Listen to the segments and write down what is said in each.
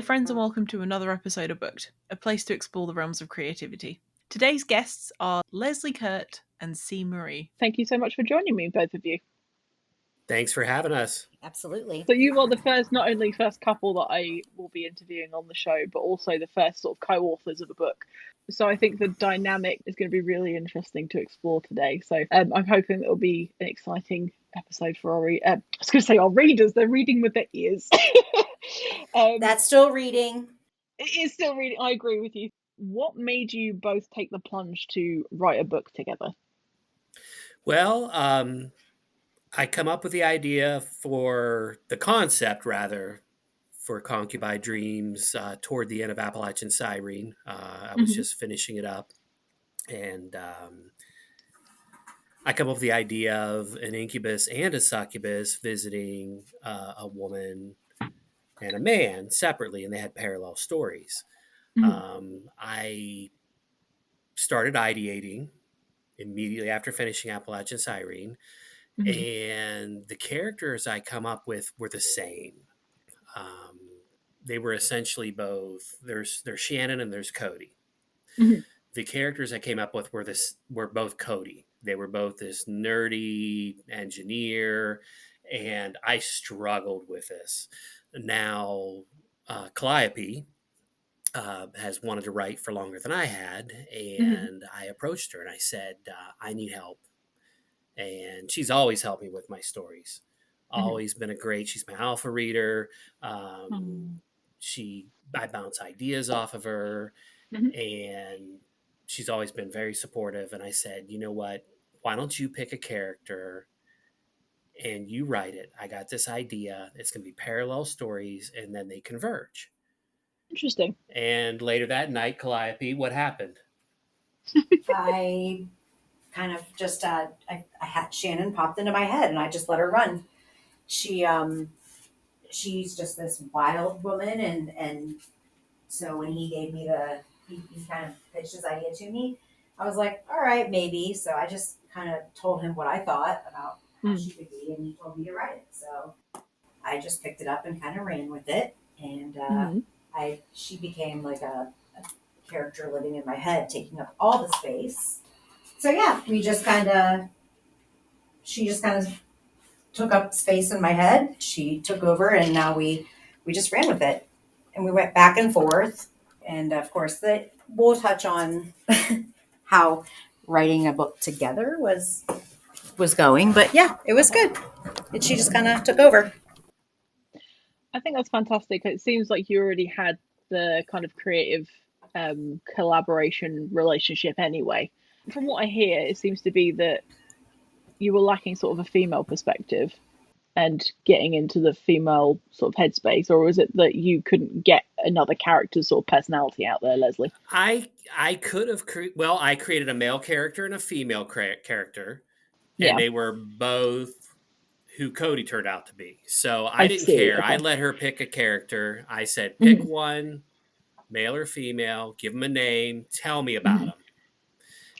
friends, and welcome to another episode of Booked, a place to explore the realms of creativity. Today's guests are Leslie Kurt and C. Marie. Thank you so much for joining me, both of you. Thanks for having us. Absolutely. So you are the first couple that I will be interviewing on the show, but also the first sort of co-authors of a book. So I think the dynamic is going to be really interesting to explore today. So I'm hoping it'll be an exciting episode for our I was going to say our readers. They're reading with their ears. That's still reading. It is still reading. I agree with you. What made you both take the plunge to write a book together? Well, I come up with the idea for the concept, rather, for Concubine Dreams toward the end of Appalachian Siren. I was just finishing it up. And I come up with the idea of an incubus and a succubus visiting a woman and a man separately, and they had parallel stories. I started ideating immediately after finishing Appalachian Siren, and the characters I come up with were the same. They were essentially both. There's Shannon and there's Cody. The characters I came up with were both Cody. They were both this nerdy engineer, and I struggled with this. Now, Calliope has wanted to write for longer than I had, and I approached her and I said, I need help. And she's always helped me with my stories. Always been she's my alpha reader. I bounce ideas off of her, and she's always been very supportive. And I said, you know what? Why don't you pick a character and you write it? I got this idea. It's going to be parallel stories, and then they converge. Interesting. And later that night, Calliope, what happened? I kind of just, I had Shannon popped into my head, and I just let her run. She's just this wild woman, and so when he gave me he kind of pitched his idea to me, I was like, all right, maybe. So I just kind of told him what I thought about how she could be, and he told me to write it. So I just picked it up and kind of ran with it, and she became like a character living in my head, taking up all the space. So yeah, she just kind of took up space in my head. She took over, and now we just ran with it, and we went back and forth. And of course, we'll touch on how writing a book together was going. But yeah, it was good. And she just kind of took over. I think that's fantastic. It seems like you already had the kind of creative collaboration relationship anyway. From what I hear, it seems to be that you were lacking sort of a female perspective and getting into the female sort of headspace, or was it that you couldn't get another character's sort of personality out there, Leslie? I could have I created a male character and a female character, and they were both who Cody turned out to be. So I didn't care. Okay. I let her pick a character. I said, pick one, male or female, give them a name, tell me about them.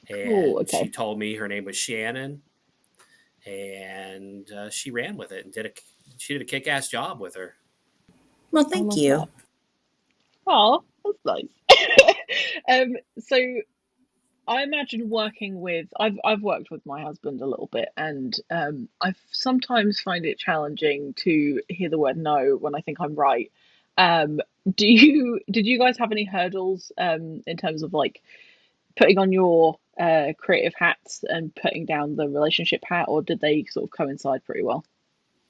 And she told me her name was Shannon, and she ran with it and she did a kick-ass job with her. Well, thank you. That. Oh, that's nice. So I imagine working with, I've worked with my husband a little bit, and I sometimes find it challenging to hear the word no when I think I'm right. Did you guys have any hurdles in terms of like putting on your creative hats and putting down the relationship hat, or did they sort of coincide pretty well?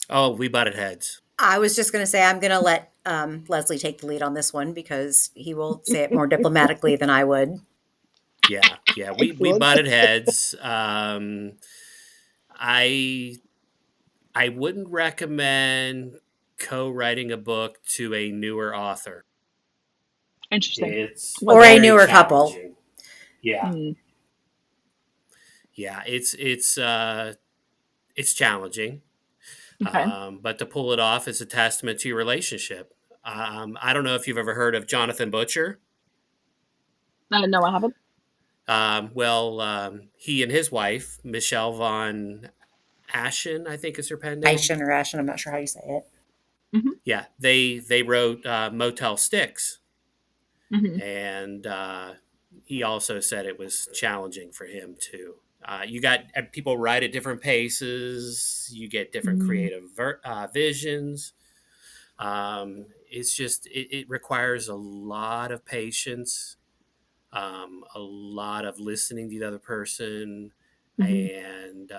Oh, we butted heads. I was just going to say, I'm going to let Leslie take the lead on this one because he will say it more diplomatically than I would. Yeah, we butted heads. I wouldn't recommend co-writing a book to a newer author. Interesting. Or a newer couple. Yeah. Yeah, it's challenging. Okay. But to pull it off is a testament to your relationship. I don't know if you've ever heard of Jonathan Butcher. No, I haven't. He and his wife, Michelle von Ashen, I think is her pen name. Ashen or Ashen, I'm not sure how you say it. Hmm. Yeah, they wrote Motel Sticks, Hmm. and he also said it was challenging for him too. You got people write at different paces. You get different Mm. creative visions. It's just it requires a lot of patience, a lot of listening to the other person, Hmm. and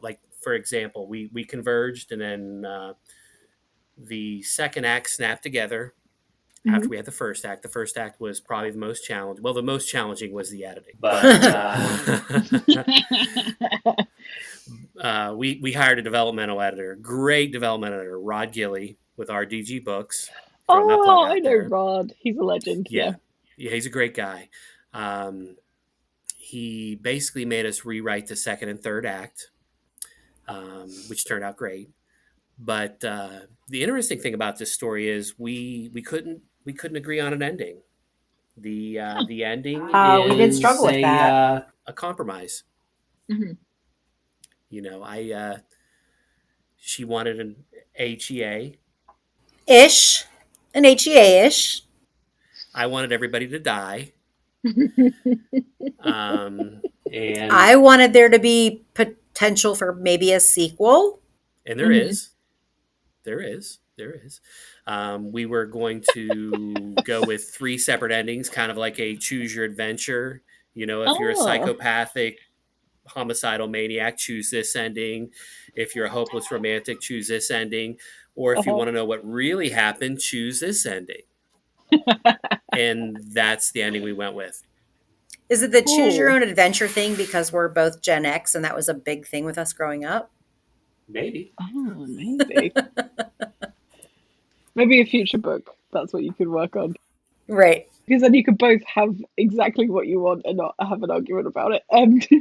like for example, we converged, and then the second act snapped together after Hmm. we had the first act. The first act was probably the most challenging. Well, the most challenging was the editing, but we hired a developmental editor, great developmental editor, Rod Gilly with RDG Books. Throwing that plug Oh, I out know there. Rod. He's a legend. Yeah. Yeah, yeah, he's a great guy. Um, he basically made us rewrite the second and third act, which turned out great. But the interesting thing about this story is we couldn't agree on an ending. Huh. The ending We did is struggle with that. a compromise. Hmm. I she wanted an HEA. Ish. An HEA ish. I wanted everybody to die. And I wanted there to be potential for maybe a sequel. there Hmm. is, there is. We were going to go with three separate endings, kind of like a choose your adventure. If you're a Oh. psychopathic homicidal maniac, choose this ending. If you're a hopeless romantic, choose this ending. Or if you Uh-huh. want to know what really happened, choose this ending. And that's the ending we went with. Is it the choose your Cool. own adventure thing because we're both Gen X and that was a big thing with us growing up? Maybe. Oh, maybe. Maybe a future book. That's what you could work on. Right. Because then you could both have exactly what you want and not have an argument about it.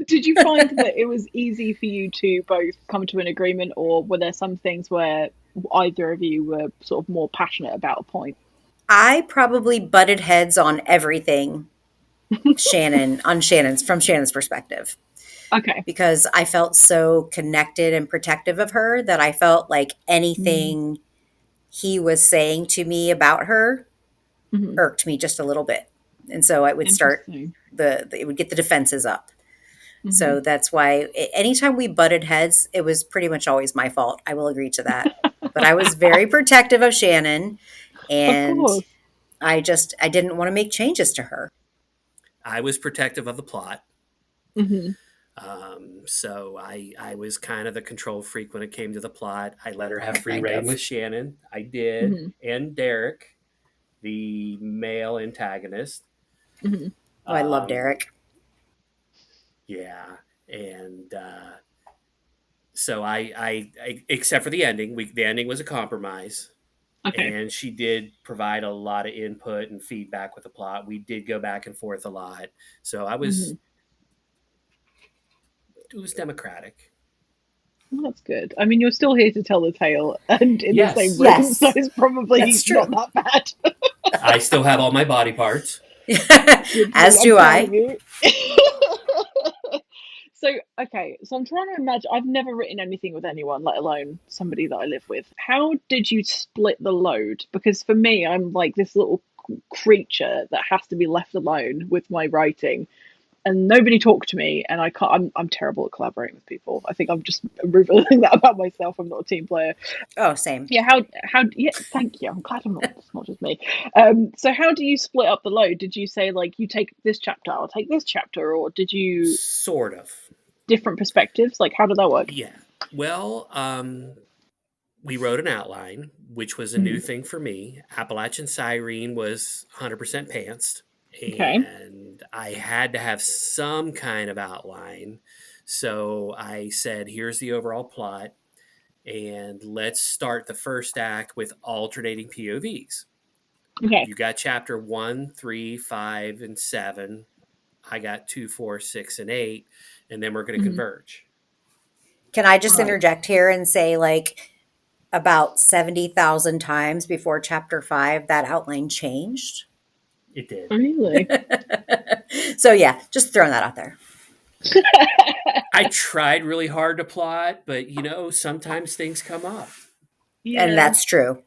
Did you find that it was easy for you to both come to an agreement, or were there some things where either of you were sort of more passionate about a point? I probably butted heads on everything from Shannon's perspective Okay. because I felt so connected and protective of her that I felt like Mm-hmm. anything he was saying to me about her Mm-hmm. irked me just a little bit. And so I would start Interesting. it would get the defenses up. Mm-hmm. So that's why anytime we butted heads, it was pretty much always my fault. I will agree to that. But I was very protective of Shannon Of and course. I didn't want to make changes to her. I was protective of the plot. Mm-hmm. So I was kind of the control freak when it came to the plot. I let her have free Kind reign of. with Shannon. I did. Mm-hmm. And Derek, the male antagonist. Mm-hmm. Oh, I loved Um, Eric. yeah. And so except for the ending, the ending was a compromise. Okay. And she did provide a lot of input and feedback with the plot. We did go back and forth a lot. So Mm-hmm. it was democratic. Well, that's good. I mean, you're still here to tell the tale and in the same Yes, room, so Yes, it's probably that's not true. that bad. I still have all my body parts. Good for you. As I'm do proud of I. you. So, okay, so I'm trying to imagine. I've never written anything with anyone, let alone somebody that I live with. How did you split the load? Because for me, I'm like this little creature that has to be left alone with my writing, and nobody talked to me, and I can't. I'm terrible at collaborating with people. I think I'm just revealing that about myself. I'm not a team player. Oh, same. Yeah, how yeah, thank you. I'm glad I'm not it's not just me. So how do you split up the load? Did you say like you take this chapter, I'll take this chapter, or did you Sort of. different perspectives? Like how did that work? Yeah. Well, we wrote an outline, which was a new Mhm. thing for me. Appalachian Siren was 100% pantsed, Okay. and I had to have some kind of outline. So I said, here's the overall plot, and let's start the first act with alternating POVs. Okay. You got chapter 1, 3, 5, and 7. I got 2, 4, 6, and 8, and then we're going to Mhm. converge. Can I just Right. interject here and say, like, about 70,000 times before chapter 5, that outline changed? It did. Really? So, yeah, just throwing that out there. I tried really hard to plot, but sometimes things come up. And Yeah. that's true.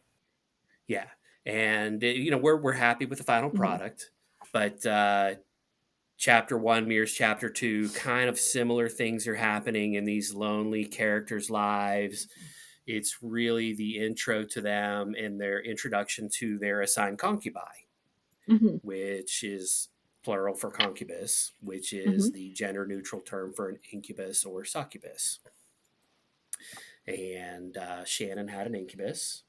Yeah, and we're happy with the final Mhm. product, but chapter one mirrors chapter two. Kind of similar things are happening in these lonely characters' lives. It's really the intro to them and their introduction to their assigned concubine, Mhm. which is plural for concubus, which is Mhm. the gender neutral term for an incubus or succubus. And Shannon had an incubus,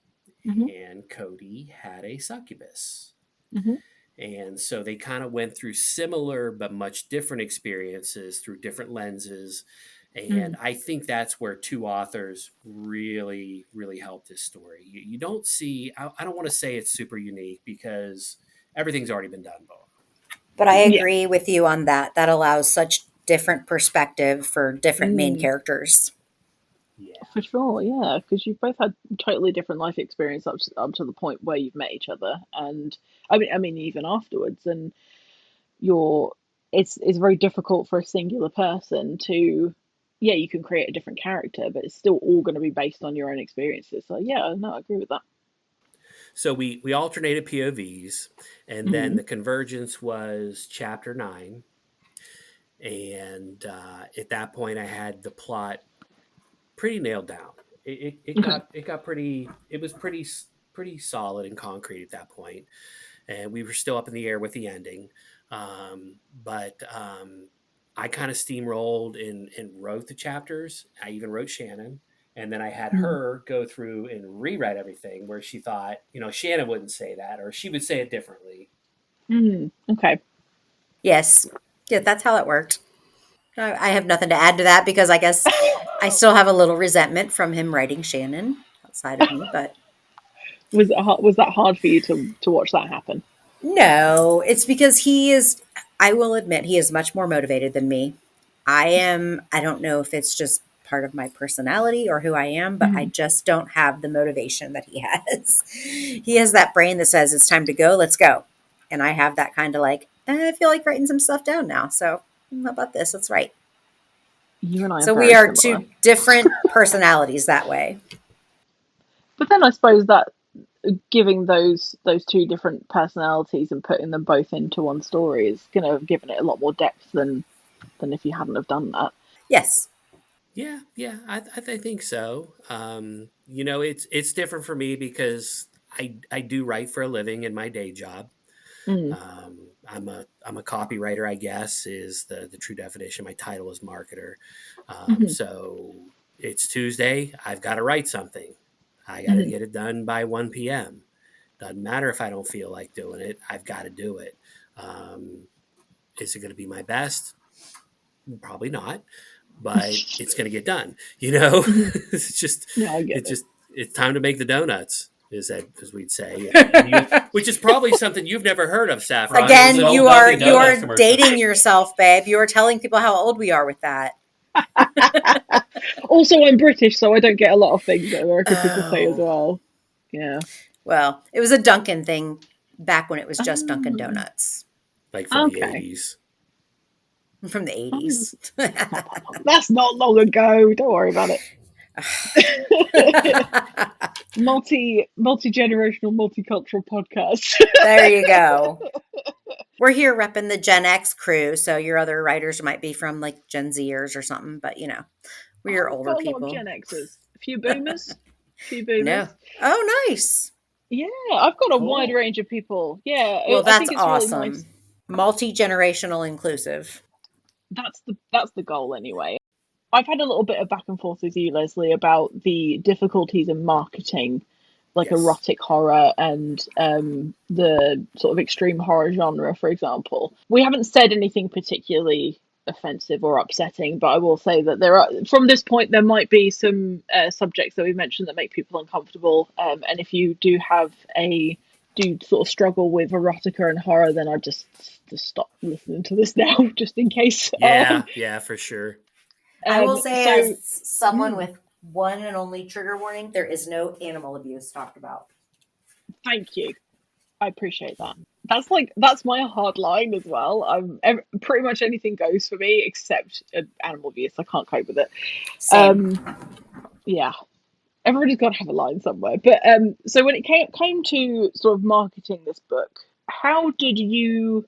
Mhm. and Cody had a succubus. Mhm. And so they kind of went through similar but much different experiences through different lenses. And Mm. I think that's where two authors really, really helped this story. You don't see, I don't want to say it's super unique because everything's already been done before. But I Yeah. agree with you on that. That allows such different perspective for different main Mm. characters. Yeah. For sure, yeah, because you've both had totally different life experience up to the point where you've met each other, and I mean even afterwards, and you're it's very difficult for a singular person to, yeah, you can create a different character, but it's still all going to be based on your own experiences. So yeah, no, I agree with that. So we alternated POVs, and then Hmm. the convergence was chapter nine. And at that point, I had the plot pretty nailed down. Okay. It got pretty, it was pretty solid and concrete at that point, and we were still up in the air with the ending. But I kind of steamrolled and wrote the chapters. I even wrote Shannon, and then I had Mm. her go through and rewrite everything where she thought, Shannon wouldn't say that, or she would say it differently. Mm. Okay. Yes. Yeah, that's how it worked. I have nothing to add to that because I guess I still have a little resentment from him writing Shannon outside of me, but Was that hard for you to watch that happen? no, it's because he is, I will admit, he is much more motivated than me. I don't know if it's just part of my personality or who I am, but I Hmm. just don't have the motivation that he has. He has that brain that says it's time to go, let's go. And I have that kind of like, I feel like writing some stuff down now. So how about this? Let's write. You and I are So we very are similar. two different personalities that way. But then I suppose that giving those two different personalities and putting them both into one story is gonna have given it a lot more depth than if you hadn't have done that. Yes. Yeah, yeah, I think so. It's different for me because I do write for a living in my day job. Mm. I'm a copywriter, I guess, is the true definition. My title is marketer. Hmm. So it's Tuesday. I've got to write something. I got to Hmm. get it done by 1 p.m. Doesn't matter if I don't feel like doing it. I've got to do it. Is it going to be my best? Probably not, but it's going to get done. Hmm. It's just, Yeah, I get it. it's time to make the donuts, as we'd say, which is probably something you've never heard of, Saffron. It was Again, an you old are Dunkin' you Donuts are commercial. dating yourself, babe. You are telling people how old we are with that. Also, I'm British, so I don't get a lot of things that American people say as Oh. well. Yeah. Well, it was a Dunkin' thing back when it was just Dunkin' Um, Donuts Like from the okay. 80s. from the 80s. That's not that long. That's not long ago. Don't worry about it. Multi generational, multicultural podcast. There you go. We're here repping the Gen X crew, so your other writers might be from like Gen Zers or something, but we're I've older got a lot of people. Gen Xers, a few boomers, a few No. boomers. Oh, nice. Yeah, I've got a wide Cool. range of people. Yeah, Well, I that's think it's really nice. awesome. Multi-generational inclusive. That's the goal anyway. I've had a little bit of back and forth with you, Leslie, about the difficulties in marketing like Yes. erotic horror and the sort of extreme horror genre, for example. We haven't said anything particularly offensive or upsetting, but I will say that there are, from this point, there might be some subjects that we mentioned that make people uncomfortable. And if you do sort of struggle with erotica and horror, then I just stop listening to this now, just in case. Yeah, yeah, for sure. I will say, as So someone mm, with one and only trigger warning, there is no animal abuse talked about. thank you. I appreciate that. That's my hard line as well. Pretty much anything goes for me except animal abuse. I can't cope with it. Same. Um, yeah. everybody's got to have a line somewhere. But so when it came to sort of marketing this book, how did you?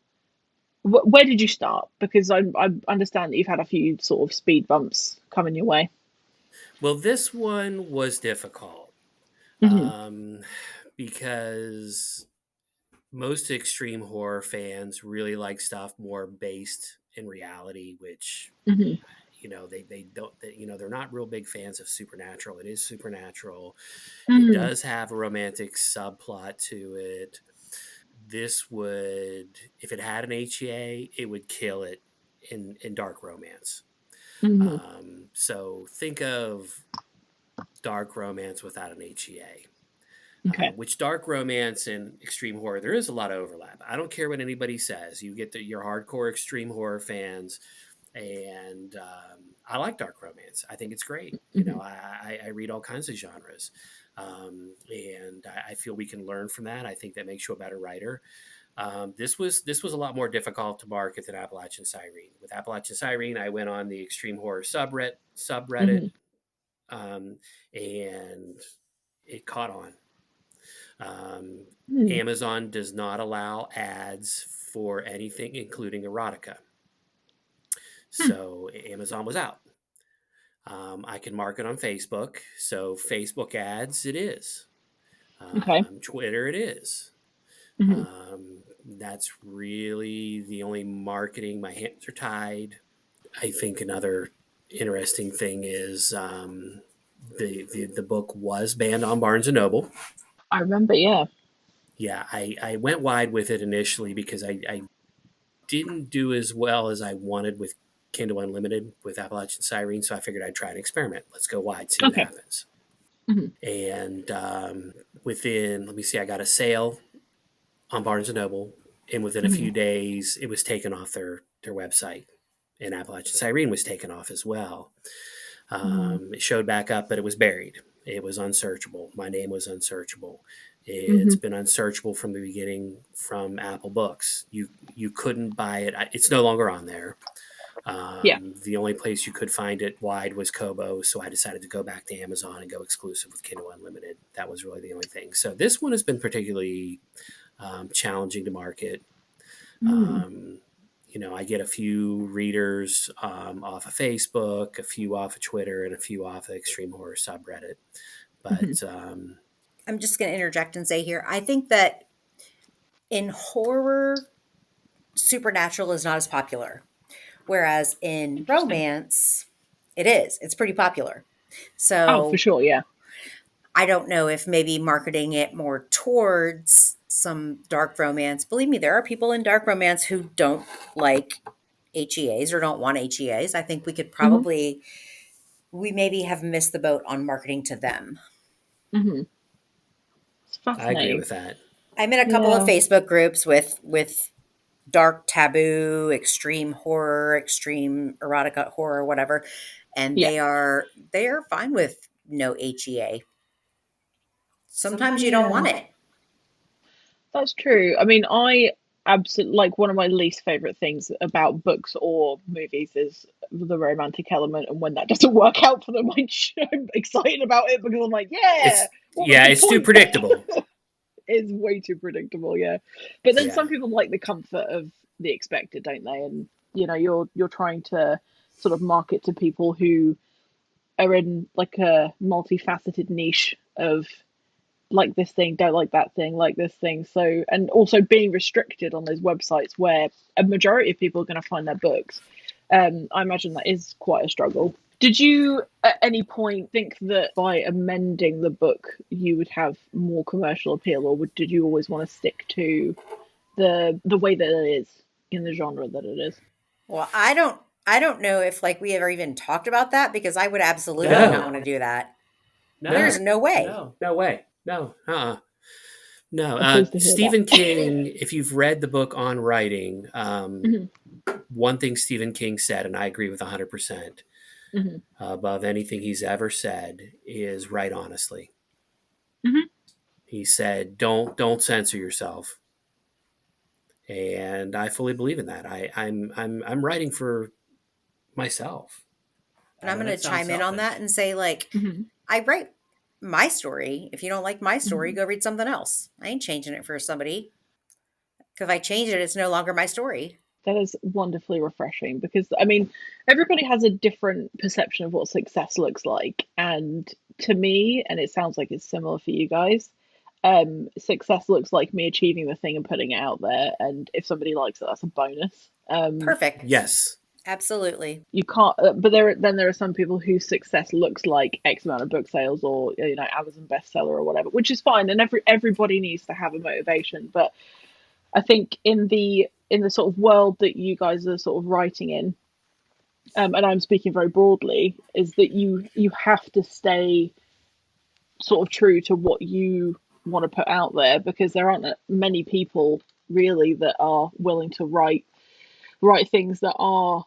Where did you start? Because I understand that you've had a few sort of speed bumps coming your way. Well, this one was difficult Hmm. um, because most extreme horror fans really like stuff more based in reality, which Hmm. they don't they're not real big fans of supernatural. It is supernatural. It Hmm. does have a romantic subplot to it. This would, if it had an HEA, it would kill it in dark romance. Hmm. So think of dark romance without an HEA. Okay. Which dark romance and extreme horror, there is a lot of overlap. I don't care what anybody says. You get your hardcore extreme horror fans, and I like dark romance. I think it's great. Hmm. I read all kinds of genres, and I feel we can learn from that. I think that makes you a better writer. This was a lot more difficult to market than Appalachian Siren. With Appalachian Siren, I went on the extreme horror subreddit, Hmm. and it caught on. Um, Hmm. Amazon does not allow ads for anything, including erotica. Hmm. So Amazon was out. I can market on Facebook. So Facebook ads, it is. Okay. Twitter, it is. Hmm. That's really the only marketing. My hands are tied. I think another interesting thing is the book was banned on Barnes and Noble. I remember. Yeah. Yeah, I went wide with it initially because I didn't do as well as I wanted with Kindle Unlimited with Appalachian Siren, so I figured I'd try an experiment. Let's go wide, see what Okay. happens. Hmm. And within, let me see, I got a sale on Barnes and Noble, and within a Hmm. few days, it was taken off their website, and Appalachian Siren was taken off as well. Hmm. It showed back up, but it was buried. It was unsearchable. My name was unsearchable. It's Hmm. been unsearchable from the beginning from Apple Books. You couldn't buy it. It's no longer on there. Yeah. The only place you could find it wide was Kobo, so I decided to go back to Amazon and go exclusive with Kindle Unlimited. That was really the only thing. So this one has been particularly challenging to market. Hmm. Um, I get a few readers off of Facebook, a few off of Twitter, and a few off the Extreme Horror subreddit. Hmm. But I'm just going to interject and say here, I think that in horror, supernatural is not as popular, whereas in Interesting. romance, it is. It's pretty popular. Oh, for So sure. Yeah. I don't know if maybe marketing it more towards some dark romance. Believe me, there are people in dark romance who don't like HEAs or don't want HEAs. I think we could Hmm. probably, we maybe have missed the boat on marketing to them. Hmm. It's I agree fascinating. with that. I'm in a couple of Yeah. Facebook groups with dark taboo, extreme horror, extreme erotica horror, whatever, and Yeah. they are fine with no HEA. Sometimes you don't Yeah. want it. That's true. I mean, I absolutely like one of my least favorite things about books or movies is the romantic element, and when that doesn't work out for them, I'm excited about it because I'm like, yeah, what was the It's too point? predictable. It's way too predictable, yeah. But then Yeah. some people like the comfort of the expected, don't they? And you're trying to sort of market to people who are in like a multifaceted niche of like this thing, don't like that thing, like this thing. So, and also being restricted on those websites where a majority of people are going to find their books. I imagine that is quite a struggle. Did you at any point think that by amending the book you would have more commercial appeal, or did you always want to stick to the way that it is in the genre that it is? Well, I don't know if like we ever even talked about that because I would absolutely not No. want to do that. No. There's no way. No way. No. No. I'm pleased to hear that. Stephen King, if you've read the book On Writing, Hmm. one thing Stephen King said, and I agree with 100%, Hmm. above anything he's ever said, is write honestly. Hmm. He said, don't censor yourself. And I fully believe in that. I'm writing for myself. And I'm I know going that to sounds chime in on that selfish. and say like Hmm. I write my story. If you don't like my story, go read something else. I ain't changing it for somebody. Because if I change it, it's no longer my story. That is wonderfully refreshing because, I mean, everybody has a different perception of what success looks like. And to me, and it sounds like it's similar for you guys, success looks like me achieving the thing and putting it out there. And if somebody likes it, that's a bonus. Perfect. Yes. Absolutely. You can't, but there are some people whose success looks like X amount of book sales or Amazon bestseller or whatever, which is fine. And everybody needs to have a motivation, but I think in the sort of world that you guys are sort of writing in, and I'm speaking very broadly, is that you have to stay sort of true to what you want to put out there because there aren't many people really that are willing to write things that are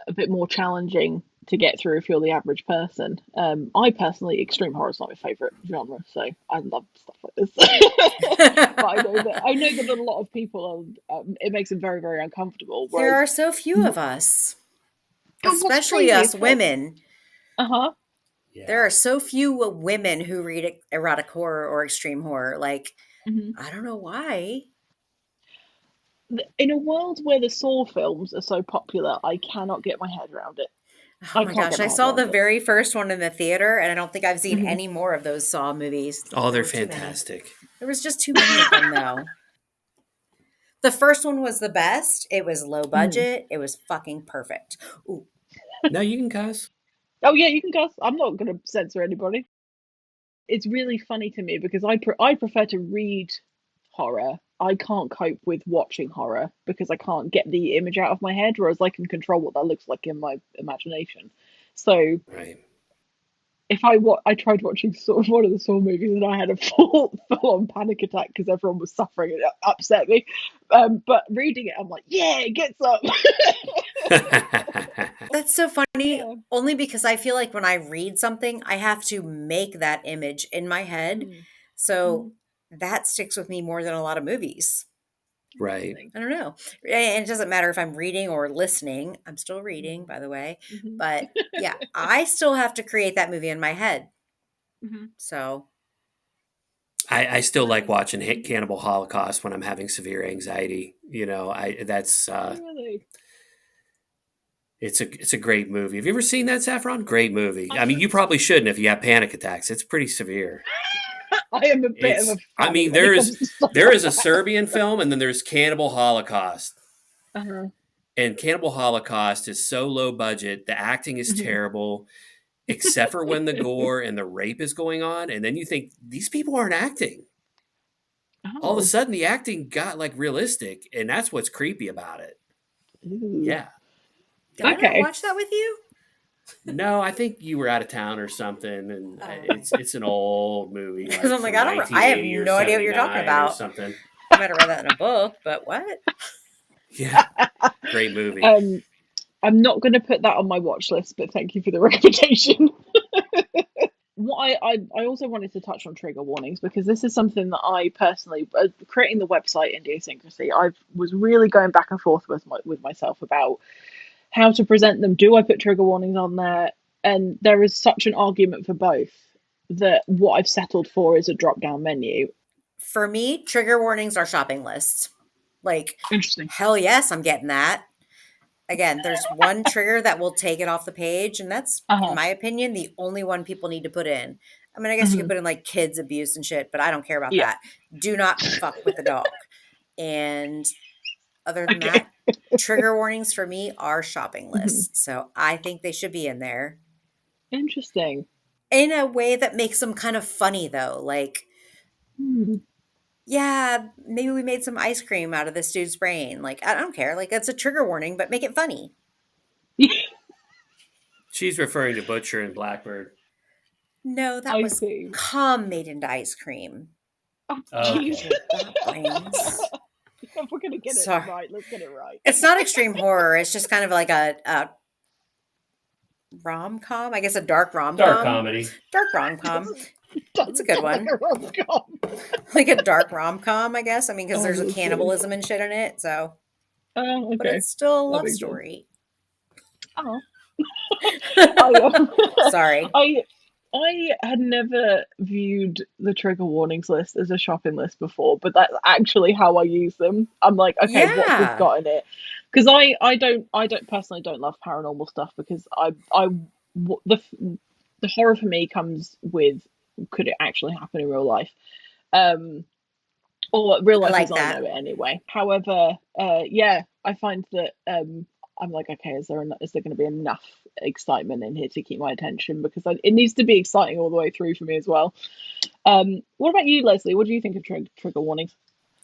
a bit more challenging to get through if you're the average person. I personally, extreme horror is not my favourite genre, so I love stuff like this. But I know that a lot of people it makes them very, very uncomfortable. There Whereas, are so few of us, what's especially crazy us is women. uh-huh. There are so few women who read erotic horror or extreme horror. Like, I don't know why. In a world where the Saw films are so popular, I cannot get my head around it. Oh I my can't gosh, get my I head saw the around it. very first one in the theater, and I don't think I've seen any more of those Saw movies. Oh, they're There were too many. fantastic. There was just too many of them, though. The first one was the best. It was low budget. It was fucking perfect. Ooh. No, you can cuss. Oh yeah, you can cuss. I'm not going to censor anybody. It's really funny to me because I prefer to read horror. I can't cope with watching horror because I can't get the image out of my head, whereas I can control what that looks like in my imagination. So Right. if I tried watching sort of one of the Saw movies and I had a full on panic attack because everyone was suffering and it upset me. But reading it, I'm like, yeah, it gets up. That's so funny. Yeah. Only because I feel like when I read something, I have to make that image in my head. So that sticks with me more than a lot of movies. Right. I don't know. And it doesn't matter if I'm reading or listening. I'm still reading, by the way. But yeah, I still have to create that movie in my head. So I still like watching Cannibal Holocaust when I'm having severe anxiety. That's Really? it's a great movie. Have you ever seen that, Saffron? Great movie. I mean, you probably shouldn't if you have panic attacks. It's pretty severe. I am a bit of a I fanny mean, when it comes to stuff there like is a that. Serbian film, and then there's Cannibal Holocaust. Uh-huh. And Cannibal Holocaust is so low budget, the acting is terrible, except for when the gore and the rape is going on, and then you think these people aren't acting. All of a sudden, the acting got like realistic, and that's what's creepy about it. Ooh. Yeah. did I not watch that with you? No, I think you were out of town or something, and it's an old movie. Because I'm like, I have no idea what you're talking about. Something. I might have read that in a book, but what? Yeah, great movie. I'm not going to put that on my watch list, but thank you for the recommendation. What I also wanted to touch on trigger warnings because this is something that I personally, creating the website Indiosyncrasy, I was really going back and forth with myself about how to present them. Do I put trigger warnings on there? And there is such an argument for both that what I've settled for is a drop down menu. For me, trigger warnings are shopping lists. Like, interesting. Hell yes, I'm getting that. Again, there's one trigger that will take it off the page, and that's, in my opinion, the only one people need to put in. I mean, I guess you could put in like kids abuse and shit, but I don't care about that. Do not fuck with the dog. And other than that, trigger warnings for me are shopping lists. So I think they should be in there. Interesting. In a way that makes them kind of funny, though. Like, yeah, maybe we made some ice cream out of this dude's brain. Like, I don't care. Like, that's a trigger warning, but make it funny. She's referring to Butcher and Blackbird. No, that was cum made into ice cream. Oh, jeez. Brains. If we're going to get it right, let's get it right. It's not extreme horror. It's just kind of like a rom-com. I guess a dark rom-com. Dark comedy. Dark rom-com. That's a good one. Like a dark rom-com, I guess. I mean, because there's a cannibalism and shit in it. So, but it's still a love story. Oh. Sorry. I had never viewed the trigger warnings list as a shopping list before, but that's actually how I use them. I'm like, okay, what's this Yeah, got in it? Because I don't personally don't love paranormal stuff because the horror for me comes with, could it actually happen in real life? Um, or real I life as like I know that. it anyway. However, yeah, I find that I'm like, okay, is there going to be enough excitement in here to keep my attention? Because it needs to be exciting all the way through for me as well. What about you, Leslie? What do you think of trigger warnings?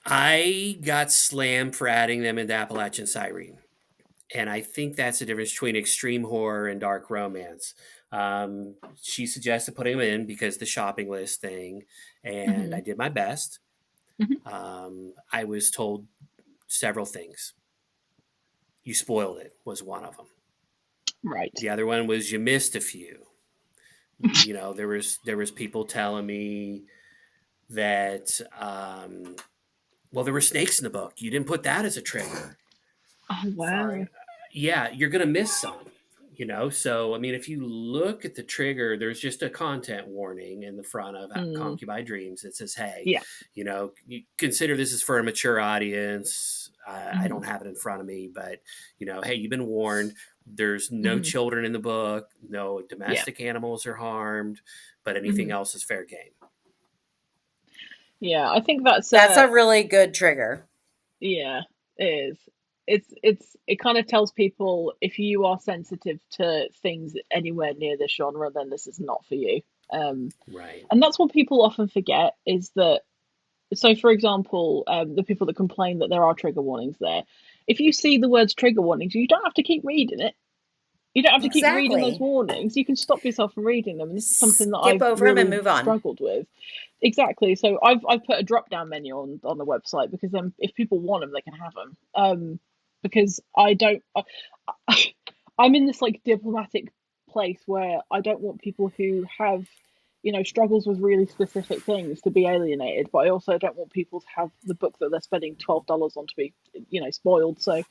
I got slammed for adding them into Appalachian Siren. And I think that's the difference between extreme horror and dark romance. She suggested putting them in because the shopping list thing, and Hmm. I did my best. Hmm. I was told several things. You spoiled it was one of them. Right. The other one was you missed a few. You know, there was people telling me that well, there were snakes in the book. You didn't put that as a trigger. Oh Sorry. wow. Yeah, you're going to miss some, you know? So, I mean, if you look at the trigger, there's just a content warning in the front of Mm, Concubine Dreams that says, hey, yeah. you know, you consider this is for a mature audience. I Hmm. don't have it in front of me, but, you know, hey, you've been warned. There's no Hmm. children in the book, no Yeah. domestic animals are harmed, but anything Hmm. else is fair game. Yeah. I think that's That's a really good trigger. yeah, it is. It kind of tells people if you are sensitive to things anywhere near this genre, then this is not for you. Um, Right. and that's what people often forget is that. So, for example, the people that complain that there are trigger warnings there, if you see the words trigger warnings, you don't have to keep reading it. You don't have to keep reading those Exactly. warnings. You can stop yourself from reading them, and this is something that Skip I've over them and really move on. struggled with. Exactly. So I've put a drop down menu on the website because then if people want them, they can have them. Because I don't, I'm in this like diplomatic place where I don't want people who have, struggles with really specific things to be alienated, but I also don't want people to have the book that they're spending $12 on to be, spoiled. So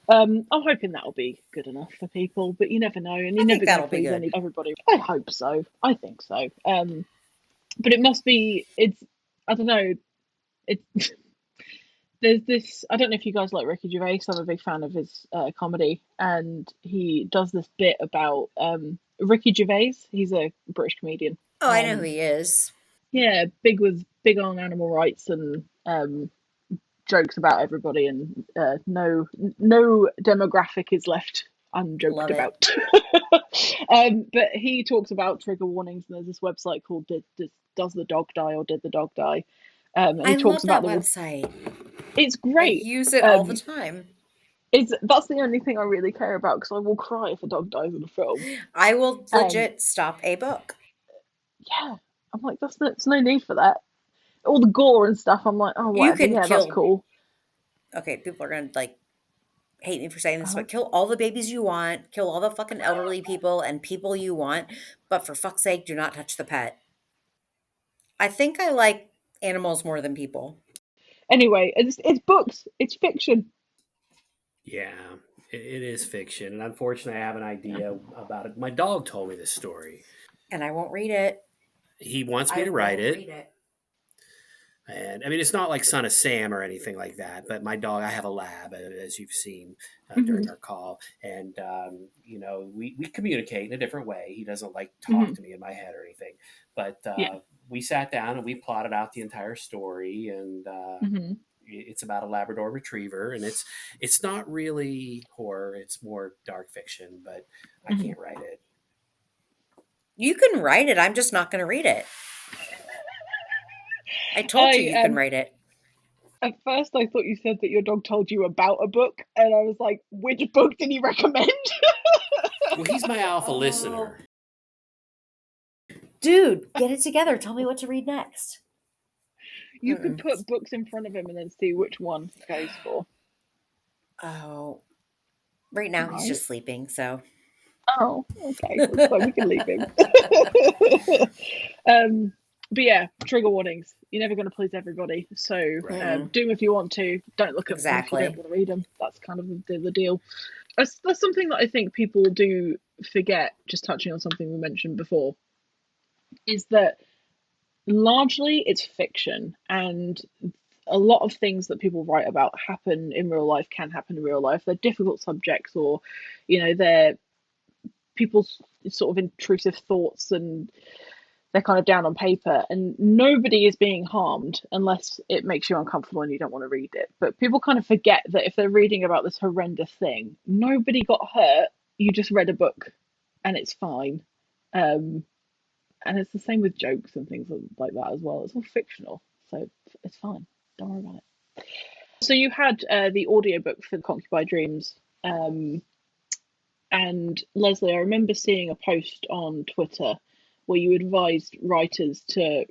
I'm hoping that'll be good enough for people, but you never know, and I you're think never going that'll to be please good. everybody. I hope so. I think so. But it must be. It's. I don't know. It's there's this. I don't know if you guys like Ricky Gervais. I'm a big fan of his comedy, and he does this bit about Ricky Gervais. He's a British comedian. Oh, I know who Um, he is. yeah, big on animal rights and jokes about everybody, and no demographic is left unjoked Love it. about. But he talks about trigger warnings, and there's this website called Does the Dog Die or Did the Dog Die? And he I talks love about that the. website. It's I great. use it all the Um, time. that's the only thing I really care about because I will cry if a dog dies in a film. I will Um, legit stop a book. yeah, I'm like, there's no need for that. All the gore and stuff, I'm like, oh You whatever, can yeah, that's kill, cool. okay, people are going to like hate me for saying this, Uh-huh. but kill all the babies you want, kill all the fucking elderly people and people you want, but for fuck's sake, do not touch the pet. I think I like animals more than people. Anyway, it's books, it's fiction. Yeah, it is fiction. And unfortunately, I have an Yeah. idea about it. My dog told me this story. And I won't read it. He wants me I to write won't it. read it. And I mean, it's not like Son of Sam or anything like that, but my dog, I have a lab, as you've seen Hmm. during our call. And, you know, we communicate in a different way. He doesn't like talk Hmm. to me in my head or anything. But Yeah. we sat down and we plotted out the entire story. And Hmm. it's about a Labrador retriever. And it's not really horror, it's more dark fiction, but I Hmm. can't write it. You can write it. I'm just not going to read it. I told you I you can write it. At first I thought you said that your dog told you about a book, and I was like, which book did he recommend? Well, he's my alpha Oh, listener. dude, get it together. Tell me what to read next. You could Mm-mm. put books in front of him and then see which one he goes for. Oh, right now he's Right. just sleeping, so. Oh, okay. That's fine. We can leave him. um, but yeah, trigger warnings. You're never going to please everybody. So Right. Mm-mm. do them if you want to. Don't look at them if you don't Exactly. want to read them. That's kind of the deal. That's something that I think people do forget, just touching on something we mentioned before. is that largely it's fiction, and a lot of things that people write about happen in real life, can happen in real life. They're difficult subjects, or they're people's sort of intrusive thoughts, and they're kind of down on paper, and nobody is being harmed unless it makes you uncomfortable and you don't want to read it. But people kind of forget that if they're reading about this horrendous thing, nobody got hurt. You just read a book and it's fine. um and it's the same with jokes and things like that as well. It's all fictional, so it's fine. Don't worry about it. So you had the audiobook for Concubine Dreams. And Leslie, I remember seeing a post on Twitter where you advised writers to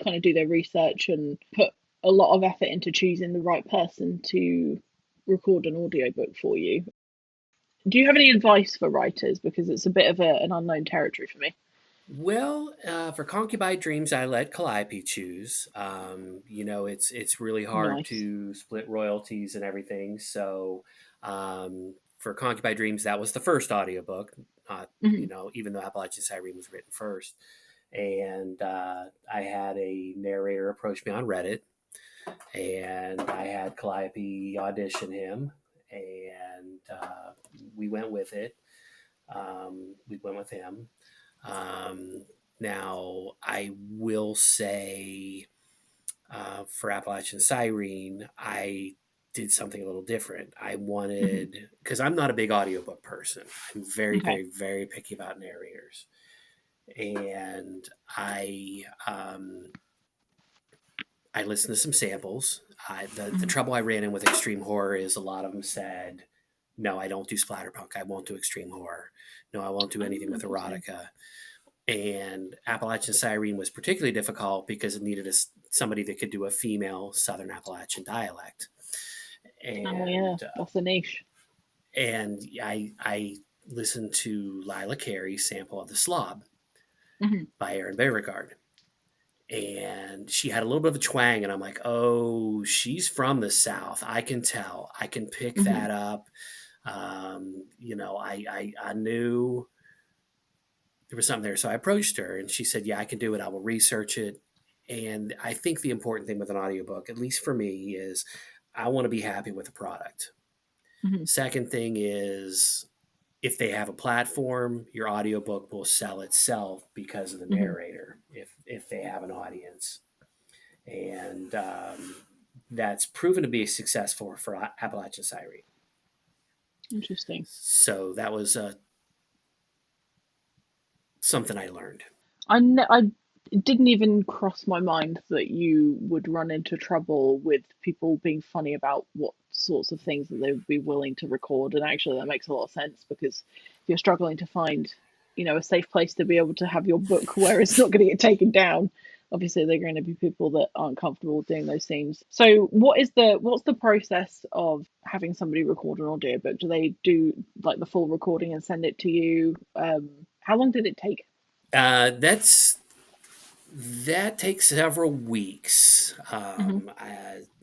kind of do their research and put a lot of effort into choosing the right person to record an audiobook for you. Do you have any advice for writers? Because it's a bit of an unknown territory for me. Well, for Concubine Dreams, I let Calliope choose. It's really hard Nice. to split royalties and everything. So for Concubine Dreams, that was the first audiobook. Not Hmm. even though Appalachian Siren was written first, and I had a narrator approach me on Reddit, and I had Calliope audition him, and we went with it. We went with him. Um, Now, I will say for Appalachian Siren, I did something a little different. I Hmm. wanted, because I'm not a big audiobook person, I'm very, Okay. very, very picky about narrators. And I listened to some samples. The Hmm. trouble I ran in with extreme horror is a lot of them said, no, I don't do splatterpunk. I won't do extreme horror. No, I won't do anything Oh, with interesting. erotica. And Appalachian Siren was particularly difficult because it needed somebody that could do a female Southern Appalachian dialect. Oh yeah, And that's a niche. I listened to Lila Carey's sample of The Slob Hmm. by Aaron Beauregard. And she had a little bit of a twang, and I'm like, oh, she's from the South. I can tell. I can pick Hmm. that up. I knew there was something there. So I approached her and she said, yeah, I can do it. I will research it. And I think the important thing with an audiobook, at least for me, is I want to be happy with the product. Hmm. Second thing is if they have a platform, your audiobook will sell itself because of the Hmm. narrator, if they have an audience. And that's proven to be successful for Appalachian Siren. Interesting. So that was something I learned. I it didn't even cross my mind that you would run into trouble with people being funny about what sorts of things that they would be willing to record. And actually, that makes a lot of sense, because if you're struggling to find, a safe place to be able to have your book where it's not going to get taken down, obviously there are going to be people that aren't comfortable doing those scenes. So, what's the process of having somebody record an audiobook? Do they do like the full recording and send it to you? How long did it take? Uh, that's That takes several weeks. Hmm.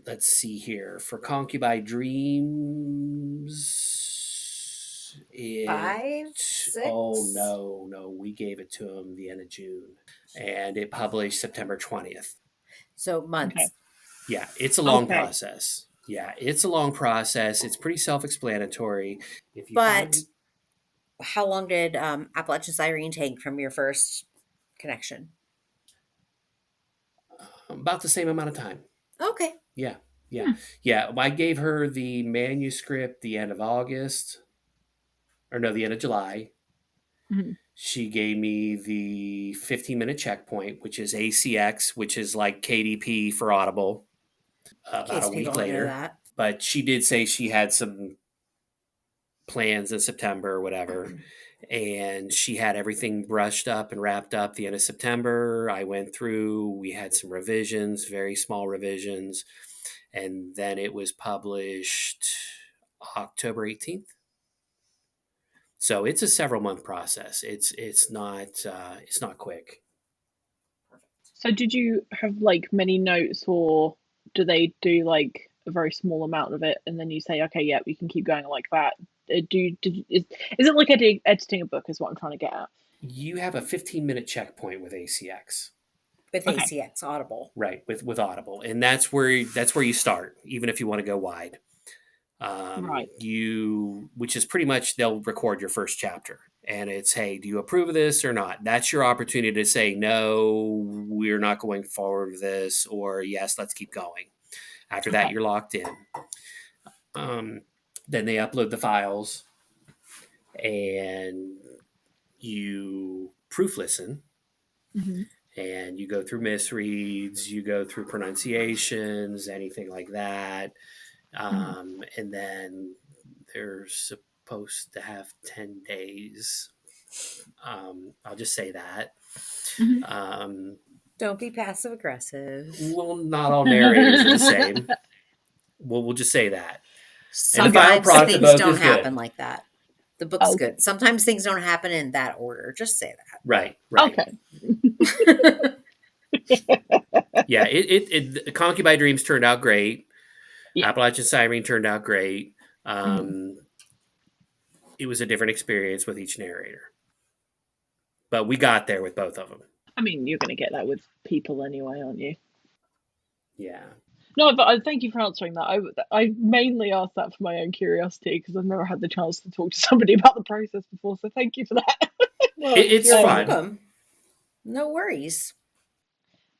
Let's see here. For Concubine Dreams, Five, oh six. no, no, we gave it to him the end of June and it published September 20th. So Okay. months. Yeah, it's a long Okay. process. Yeah, it's a long process. It's pretty self explanatory. If you But find how long did Appalachian Siren take from your first connection? about the same amount of time. Okay. Yeah, yeah, Hmm. yeah. I gave her the manuscript the end of August, or no, the end of July. Hmm. She gave me the 15-minute checkpoint, which is ACX, which is like KDP for Audible, In about case a people week don't know later. that. But she did say she had some plans in September or whatever. And she had everything brushed up and wrapped up the end of September. I went through, we had some revisions, very small revisions. And then it was published October 18th. So it's a several month process. It's not quick. So did you have like many notes, or do they do like a very small amount of it and then you say, okay, yeah, we can keep going like that? Is it like editing a book is what I'm trying to get at? You have a 15-minute checkpoint with ACX. With Okay. ACX Audible. Right, with Audible, and that's where you start, even if you want to go wide. Right. Which is pretty much they'll record your first chapter, and it's, hey, do you approve of this or not? That's your opportunity to say no, we're not going forward with this, or yes, let's keep going. After that, Okay. you're locked in. Then they upload the files, and you proof listen. Hmm. And you go through misreads, you go through pronunciations, anything like that. And then they're supposed to have 10 days. I'll just say that. Hmm. Don't be passive aggressive. Well, not all narrators are the same. We'll just say that. And the final Sometimes product of things both don't is happen good. like that. The book's Okay. good. Sometimes things don't happen in that order. Just say Right. Okay. that. Yeah, Concubine Dreams turned out great. Yeah. Appalachian Siren turned out great. Hmm. It was a different experience with each narrator. But we got there with both of them. I mean, you're going to get that with people anyway, aren't you? Yeah. No, but I thank you for answering that. I mainly asked that for my own curiosity because I've never had the chance to talk to somebody about the process before. So thank you for that. Well, It's you're fun. welcome. No worries.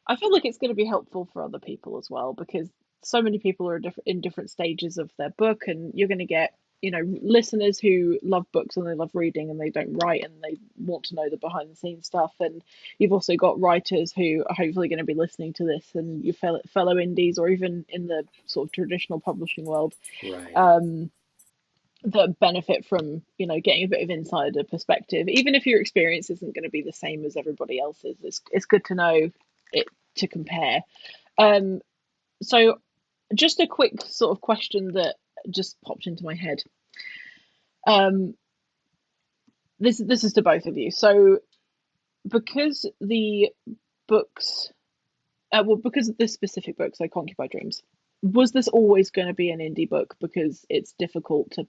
I feel like it's going to be helpful for other people as well because so many people are in different stages of their book, and you're going to get listeners who love books and they love reading and they don't write and they want to know the behind the scenes stuff, and you've also got writers who are hopefully going to be listening to this, and your fellow indies or even in the sort of traditional publishing world Right. that benefit from getting a bit of insider perspective, even if your experience isn't going to be the same as everybody else's. It's good to know it to compare. um so just a quick sort of question that just popped into my head. um this is to both of you. So because the books because of this specific book, so Concubine Dreams, was this always going to be an indie book because it's difficult to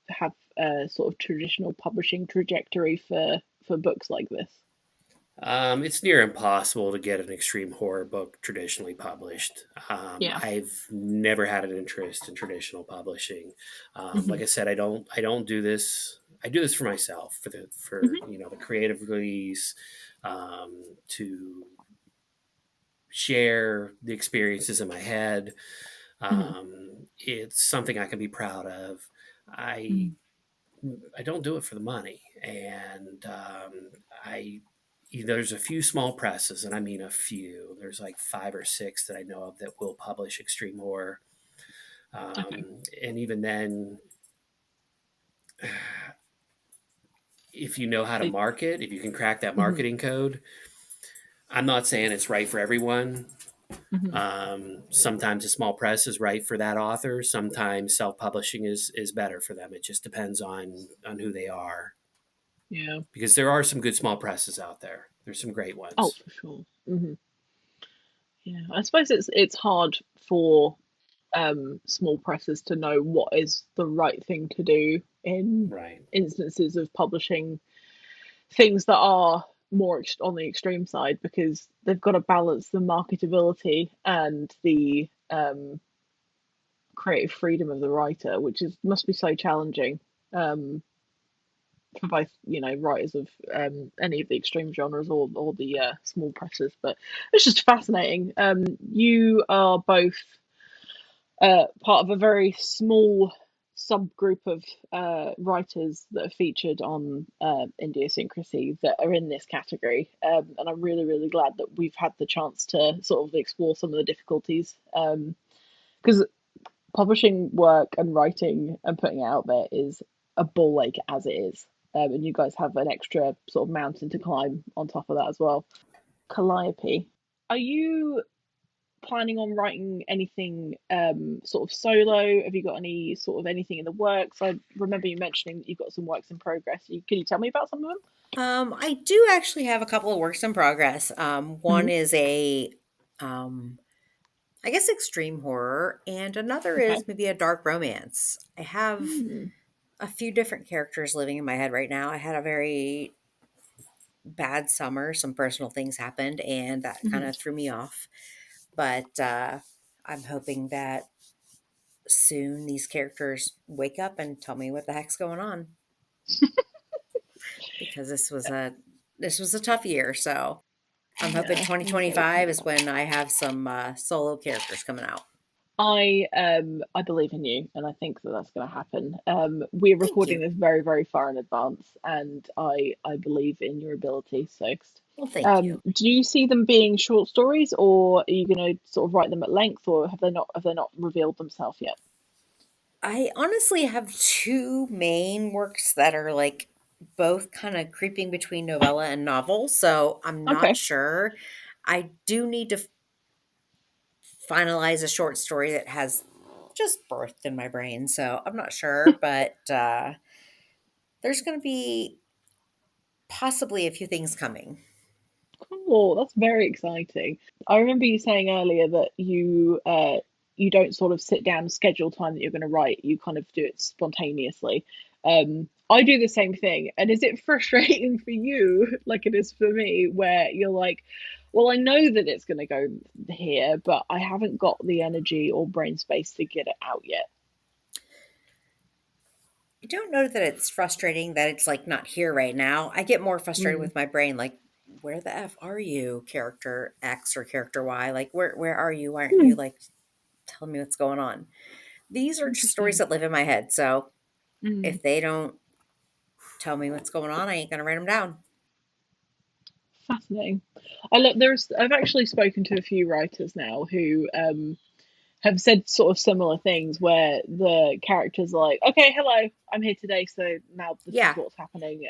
have a sort of traditional publishing trajectory for books like this? It's near impossible to get an extreme horror book traditionally published. Yeah. I've never had an interest in traditional publishing. Hmm. Like I said, I don't do this. I do this for myself, for Hmm. the creative release, to share the experiences in my head. Hmm. It's something I can be proud of. I Hmm. I don't do it for the money, and I there's a few small presses, and I mean a few. There's like 5 or 6 that I know of that will publish extreme horror, Okay. and even then, if you know how to They, market, if you can crack that hmm. marketing code, I'm not saying it's right for everyone. Hmm. Sometimes a small press is right for that author. Sometimes self-publishing is better for them. It just depends on who they are, Yeah. because there are some good small presses out there. There's some great Oh, ones. for sure. Hmm. Yeah, I suppose it's hard for small presses to know what is the right thing to do in Right. instances of publishing things that are more on the extreme side, because they've got to balance the marketability and the creative freedom of the writer, which is must be so challenging um, for both writers of any of the extreme genres or the small presses. But it's just fascinating. You are both part of a very small subgroup of writers that are featured on Indiosyncrasy that are in this category. And I'm really, really glad that we've had the chance to sort of explore some of the difficulties. Because publishing work and writing and putting it out there is a ball ache as it is. And you guys have an extra sort of mountain to climb on top of that as well. Calliope, are you planning on writing anything sort of solo? Have you got any sort of anything in the works? I remember you mentioning that you've got some works in progress. Can you tell me about some of I do actually have a couple of works in progress. One them? is um, I guess extreme horror, and another Okay. is maybe a dark romance. I have Hmm. a few different characters living in my head right now. I had a very bad summer. Some personal things happened, and that kind Mhm. of threw me off. But I'm hoping that soon these characters wake up and tell me what the heck's going on, because this was a tough year. So I'm hoping Yeah, I'm sorry to 2025 hear is that. when I have some solo characters coming out. I believe in you, and I think that that's going to happen. We're Thank recording you. this very, very far in advance, and I believe in your ability. So, Well, thank you. do you see them being short stories, or are you going to sort of write them at length, or have they not revealed themselves yet? I honestly have two main works that are like both kind of creeping between novella and novel, so I'm not Okay, sure. I do need to finalize a short story that has just birthed in my brain, so I'm not sure, but there's going to be possibly a few things coming. cool. That's very exciting. I remember you saying earlier that you don't sort of sit down and schedule time that you're going to write. You kind of do it spontaneously. I do the same thing. And is it frustrating for you, like it is for me, where you're like, well, I know that it's going to go here, but I haven't got the energy or brain space to get it out yet. I don't know that it's frustrating that it's like not here right now. I get more frustrated Mm, with my brain, like, where the F are you, character X or character Y? Like, where are you? Why aren't hmm, you like telling me what's going on? These are just stories interesting. that live in my head. So Mm, if they don't tell me what's going on, I ain't gonna write them down. fascinating. I look, I've actually spoken to a few writers now who have said sort of similar things where the characters are like, okay, hello, I'm here today, so now this is Yeah, what's happening,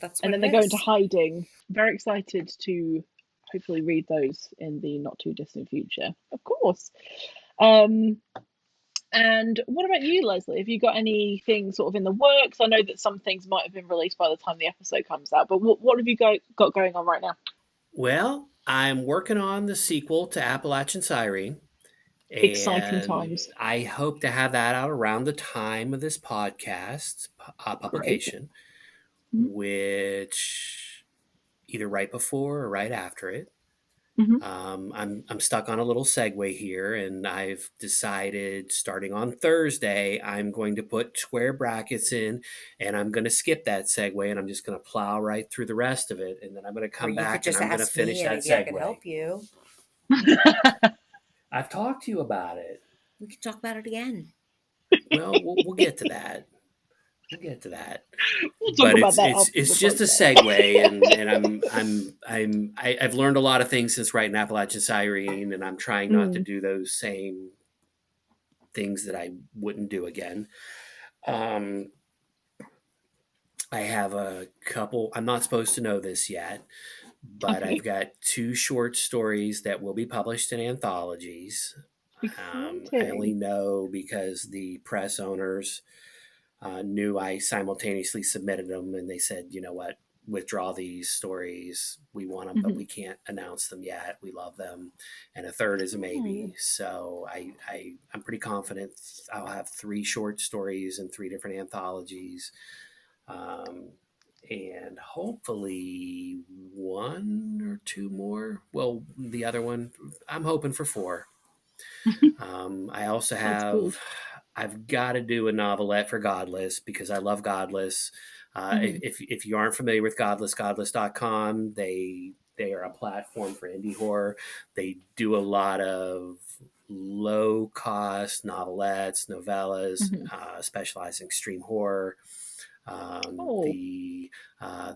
that's and what then it they go into is. hiding. Very excited to hopefully read those in the not too distant future, of course. Um, and what about you, Leslie? Have you got anything sort of in the works? I know that some things might have been released by the time the episode comes out, but what have you got going on right now? Well, I'm working on the sequel to Appalachian Siren, Exciting and times. I hope to have that out around the time of this podcast Great. publication, Mm-hmm. which either right before or right after it. Mm-hmm. I'm stuck on a little segue here, and I've decided starting on Thursday I'm going to put square brackets in, and I'm going to skip that segue, and I'm just going to plow right through the rest of it, and then I'm going to Or come you could back and just I'm going to ask me finish and that maybe I could segue. help you. I've talked to you about it. We could talk about it again. Well, we'll get to that. We'll get to that. We'll talk But about it's that it's after the it's just a podcast. segue, and I've learned a lot of things since writing Appalachian Siren, and I'm trying not to Mm, do those same things that I wouldn't do again. Um, I have a couple. I'm not supposed to know this yet, but I've okay. got two short stories that will be published in anthologies. I only Exciting. know because the press owners knew I simultaneously submitted them, and they said, you know what, withdraw these stories. We want them, but Hmm. we can't announce them yet. We love them, and a third is a Oh, maybe. So I'm pretty confident I'll have three short stories and three different anthologies, um, and hopefully one or two more. Well, the other one, I'm hoping for four. I also that's cool. have, I've got to do a novelette for Godless because I love Godless. Hmm. If you aren't familiar with Godless, godless.com, they are a platform for indie horror. They do a lot of low cost novelettes, novellas, Hmm. specializing extreme horror. Oh.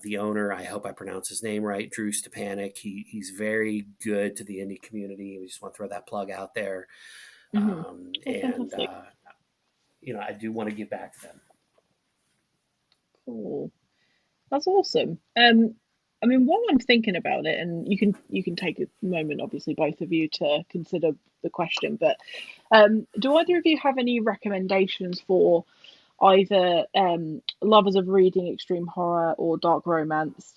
The owner, I hope I pronounce his name right, Drew Stepanek. He's very good to the indie community. We just want to throw that plug out there. Hmm. Oh, And fantastic. I do want to give back to them. Cool. That's awesome. I mean, while I'm thinking about it, and you can take a moment, obviously, both of you, to consider the question. But do either of you have any recommendations for either lovers of reading extreme horror or dark romance,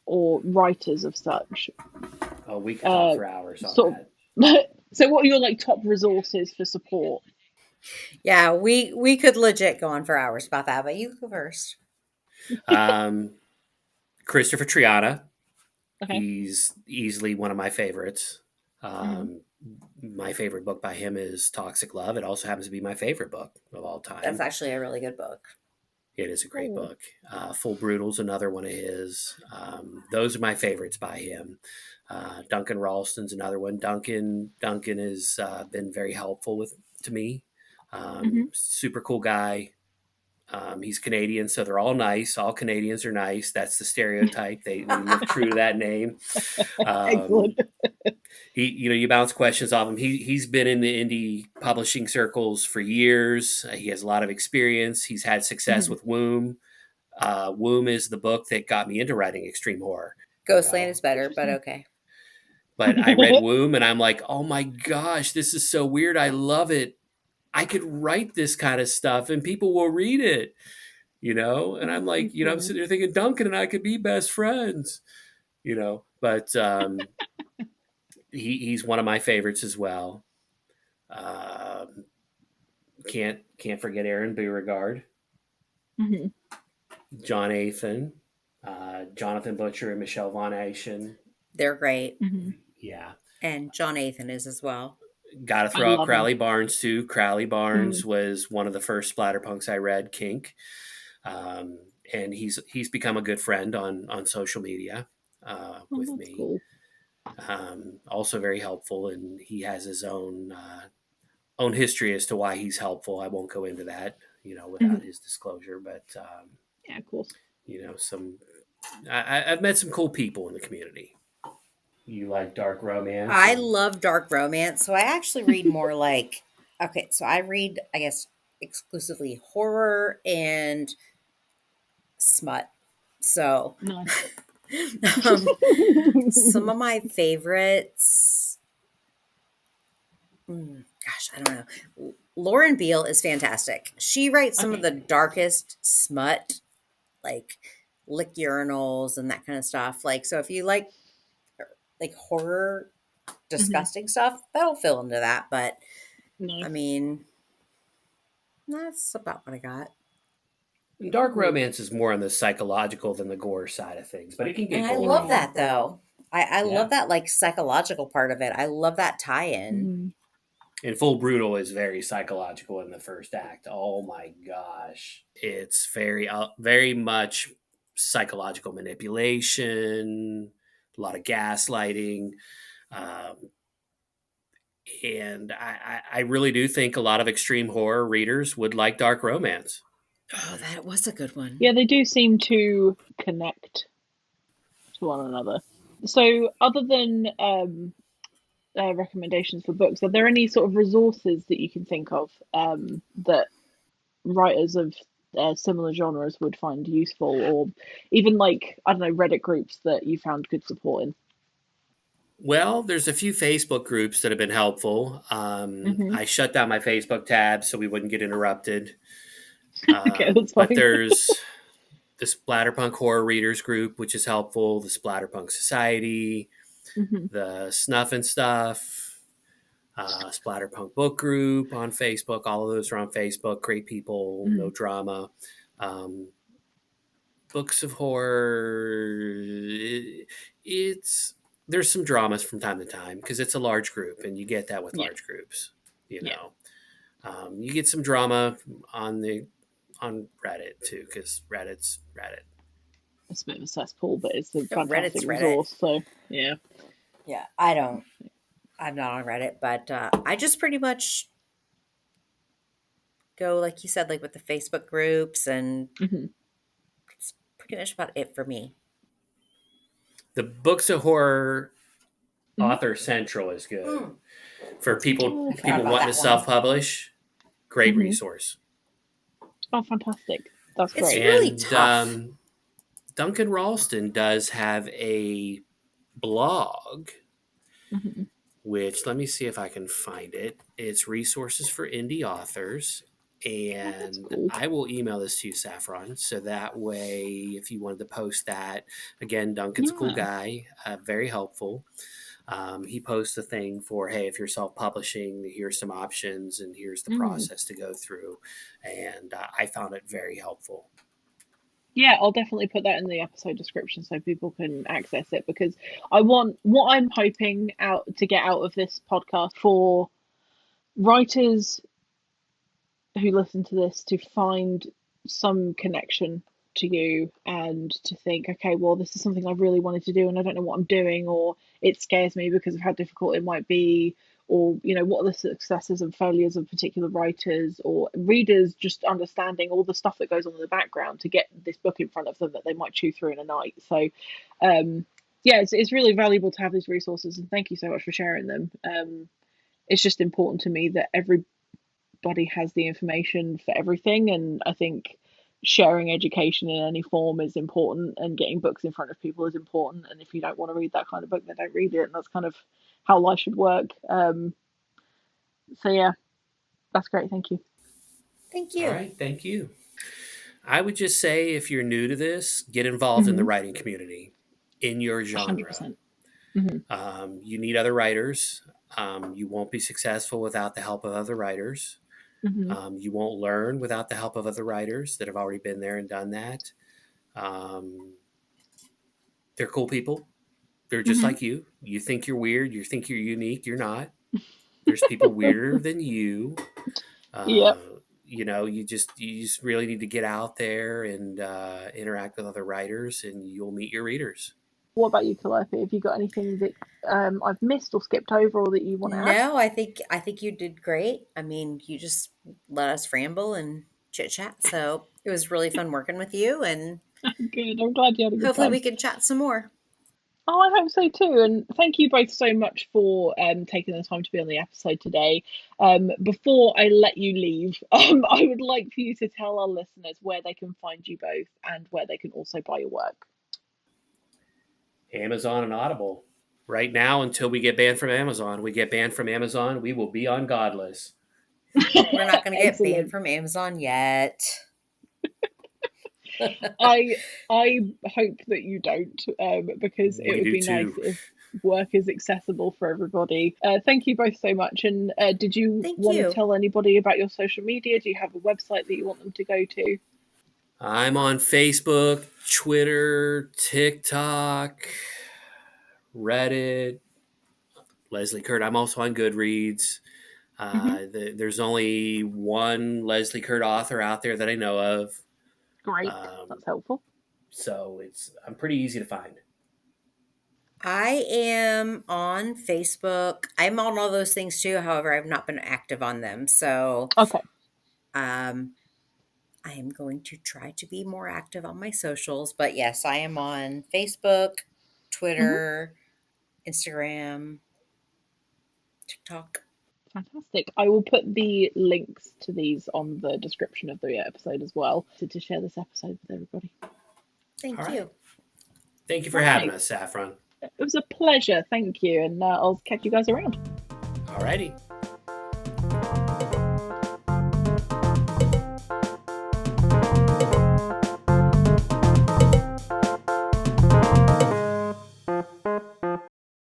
or writers of such? Oh, we could talk Uh, for hours on sort that. of. So, what are your like top resources for support? Yeah, we could legit go on for hours about that, but you go first. Um, Christopher Triana. Okay. He's easily one of my favorites. Mhm. My favorite book by him is Toxic Love. It also happens to be my favorite book of all That's time. actually a really good book. It is a great Cool. book. Full Brutal's another one of his. Those are my favorites by him. Duncan Ralston's another one. Duncan has been very helpful to me. Mhm. Super cool guy. He's Canadian, so they're all nice. All Canadians are nice. That's the stereotype. They live true to that name. Um, Excellent. you bounce questions off him. He's been in the indie publishing circles for years. He has a lot of experience. He's had success Mhm. with Womb. Womb is the book that got me into writing extreme horror. Ghostland is better, but Interesting. okay. But I read Womb and I'm like, oh my gosh, this is so weird. I love it. I could write this kind of stuff and people will read it, And I'm like, I'm Cool. sitting there thinking Duncan and I could be best friends, But he's one of my favorites as well. Um, can't forget Aaron Beauregard, Mhm. John Athan, Jonathan Butcher, and Michelle Von Aschen. They're great. Mhm. Yeah. And John Athan is as well. Got to I throw out love him. Crowley Barnes too. Crowley Barnes Mm. was one of the first splatterpunks I read, Kink, um, and he's become a good friend on social media Oh, with that's me. cool. Also very helpful, and he has his own history as to why he's helpful. I won't go into that, without Mhm. his disclosure, but Yeah, of course. some I've met some cool people in the community. You like dark romance? I love dark romance, so I actually read more like okay, so I read I guess exclusively horror and smut. So Nice. um, some of my favorites gosh, I don't know. Lauren Beale is fantastic. She writes some of Okay. the darkest smut, like lick urinals and that kind of stuff. Like, so if you like horror, Mhm. disgusting stuff, that'll fill into that. But I Nice. mean, that's about what I got. Dark Cool. romance is more on the psychological than the gore side of things, but it can And get I love gory. Yeah. that though. I Yeah. love that like psychological part of it. I love that tie-in. Mhm. And Full Brutal is very psychological in the first act. Oh my gosh. It's very much psychological manipulation, a lot of gaslighting. Um, and I really do think a lot of extreme horror readers would like dark romance. Oh, that was a good one. Yeah, they do seem to connect to one another. So, other than recommendations for books, are there any sort of resources that you can think of that writers of similar genres would find useful, or even like I don't know Reddit groups that you found good support in? Well, there's a few Facebook groups that have been helpful. Hmm. I shut down my Facebook tab so we wouldn't get interrupted. Okay, that's But fine. there's the Splatterpunk Horror Readers group, which is helpful, the Splatterpunk Society, Hmm. the Snuff and Stuff, Splatterpunk Book Group on Facebook. All of those are on Facebook. Great people, Hmm. no drama. Um, Books of horror. It's there's some dramas from time to time because it's a large group, and you get that with Yeah, large groups. You yeah. know, you get some drama on on Reddit too because Reddit's Reddit. It's a bit of a cesspool, but it's a fantastic Reddit's Reddit. resource. So yeah. Yeah, I don't. I'm not on Reddit, but I just pretty much go like you said, like with the Facebook groups, and Hmm. it's pretty much about it for me. The Books of Horror Hmm. Author Central is good Mm, for people Oh, I forgot okay. people about wanting to that one. self publish. Great Hmm. resource. Oh, fantastic. That's It's great. really And tough. Duncan Ralston does have a blog, Hmm. which let me see if I can find it. It's resources for indie authors. Oh, that's And cool. I will email this to you, Saffron. So that way, if you wanted to post that, again, Duncan's a cool Yeah. guy, very helpful. He posts a thing for, hey, if you're self publishing, here's some options and here's the Mm. process to go through. And I found it very helpful. Yeah, I'll definitely put that in the episode description so people can access it, because I want, what I'm hoping out to get out of this podcast for writers who listen to this to find some connection to you and to think, okay, well, this is something I really wanted to do and I don't know what I'm doing, or it scares me because of how difficult it might be, or, what are the successes and failures of particular writers or readers, just understanding all the stuff that goes on in the background to get this book in front of them that they might chew through in a night. So, yeah, it's really valuable to have these resources, and thank you so much for sharing them. It's just important to me that everybody has the information for everything, and I think sharing education in any form is important, and getting books in front of people is important, and if you don't want to read that kind of book, then don't read it, and that's kind of how life should work. So yeah, that's great, thank you. Thank All you. right, thank you. I would just say, if you're new to this, get involved in the Mm-hmm. writing community in your genre. 100%. Mm-hmm. You need other writers. You won't be successful without the help of other writers. Mm-hmm. You won't learn without the help of other writers that have already been there and done that. Um, they're cool people. They're just Mm-hmm. like you. You think you're weird. You think you're unique. You're not. There's people weirder than you. Uh, Yep. you just really need to get out there and interact with other writers, and you'll meet your readers. What about you, Calliope? Have you got anything that I've missed or skipped over, or that you want to add? No, I think you did great. I mean, you just let us ramble and chit chat. So it was really fun working with you, and Good, I'm glad you had a good hopefully time. we can chat some more. Oh, I hope so too. And thank you both so much for taking the time to be on the episode today. Before I let you leave, I would like for you to tell our listeners where they can find you both and where they can also buy your work. Amazon and Audible. Right now, until we get banned from Amazon, we will be on Godless. We're not going to get banned Excellent. from Amazon yet. I I hope that you don't, because it We would do be nice too. if work is accessible for everybody. Thank you both so much. And did you Thank want to you. tell anybody about your social media? Do you have a website that you want them to go to? I'm on Facebook, Twitter, TikTok, Reddit, Leslie Kurt. I'm also on Goodreads. Hmm. There's only one Leslie Kurt author out there that I know of. Great, Um, that's helpful. so I'm pretty easy to find. I am on Facebook. I'm on all those things too. However, I've not been active on them. So Okay. um, I am going to try to be more active on my socials. But yes, I am on Facebook, Hmm. Twitter, Instagram, TikTok. Fantastic. I will put the links to these on the description of the episode as well, to share this episode with everybody. All Thank right. you. Thank you for having Right. us, Saffron. It was a pleasure. Thank you. And I'll catch you guys around. All righty.